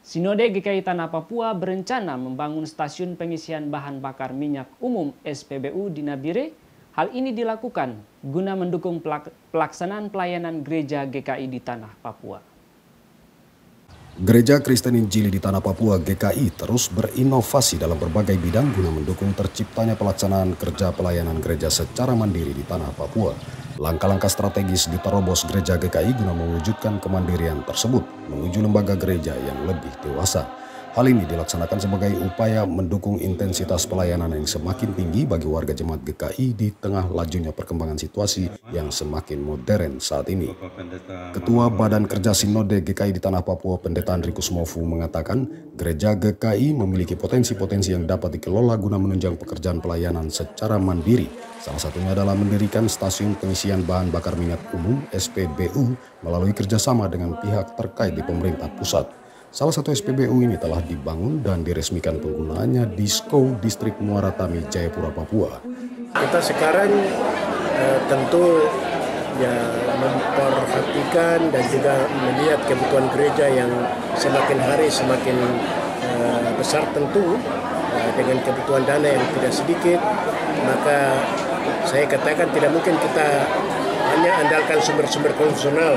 Sinode GKI Tanah Papua berencana membangun stasiun pengisian bahan bakar minyak umum SPBU di Nabire. Hal ini dilakukan guna mendukung pelaksanaan pelayanan gereja GKI di Tanah Papua. Gereja Kristen Injili di Tanah Papua GKI terus berinovasi dalam berbagai bidang guna mendukung terciptanya pelaksanaan kerja pelayanan gereja secara mandiri di Tanah Papua. Langkah-langkah strategis diterobos gereja GKI guna mewujudkan kemandirian tersebut menuju lembaga gereja yang lebih dewasa. Hal ini dilaksanakan sebagai upaya mendukung intensitas pelayanan yang semakin tinggi bagi warga jemaat GKI di tengah lajunya perkembangan situasi yang semakin modern saat ini. Ketua Badan Kerja Sinode GKI di Tanah Papua, Pendeta Andrikus Mofu, mengatakan gereja GKI memiliki potensi-potensi yang dapat dikelola guna menunjang pekerjaan pelayanan secara mandiri. Salah satunya adalah mendirikan stasiun pengisian bahan bakar minyak umum SPBU melalui kerjasama dengan pihak terkait di pemerintah pusat. Salah satu SPBU ini telah dibangun dan diresmikan penggunaannya di Skou, Distrik Muara Tami, Jayapura, Papua. Kita sekarang tentu memperhatikan dan juga melihat kebutuhan gereja yang semakin hari semakin besar tentu dengan kebutuhan dana yang tidak sedikit. Maka saya katakan tidak mungkin kita hanya andalkan sumber-sumber konvensional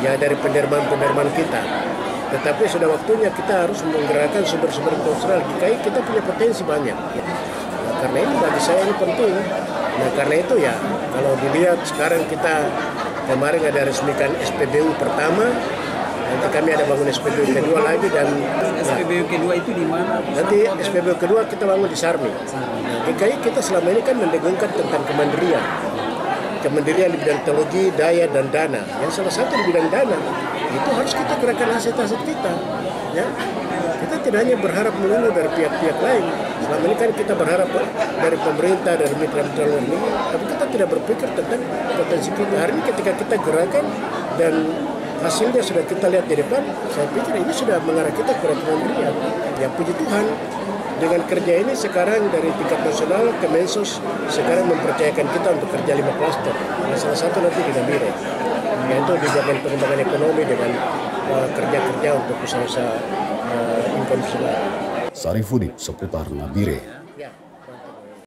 ya dari penerimaan kita. Tetapi sudah waktunya kita harus menggerakkan sumber-sumber konvensional. GKI kita punya potensi banyak. Nah, karena ini bagi saya ini penting. Nah, karena itu ya kalau dilihat sekarang kita kemarin ada resmikan SPBU pertama, nanti kami ada bangun SPBU kedua lagi dan SPBU kedua itu di mana? Nanti SPBU kedua kita bangun di Sarmi. Nah, GKI kita selama ini kan mendengungkan tentang kemandirian. Kemandirian di bidang teknologi, daya dan dana. Yang salah satu di bidang dana itu harus kita gerakkan aset-aset kita. Ya, kita tidak hanya berharap melulu dari pihak-pihak lain. Selama ini kan kita berharap dari pemerintah, dari mitra-mitra luar negeri, tapi kita tidak berpikir tentang potensi kita. Hari ini ketika kita gerakan dan hasilnya sudah kita lihat di depan, saya pikir ini sudah mengarah kita ke kemandirian. Ya puji Tuhan, dengan kerja ini sekarang dari tingkat nasional ke Mensos sekarang mempercayakan kita untuk kerja 5 klaster. Nah, salah satu nanti di Nabire, yaitu di bagian pengembangan ekonomi dengan kerja-kerja untuk usaha-usaha inkonvensional. Sarifudin seputar Nabire.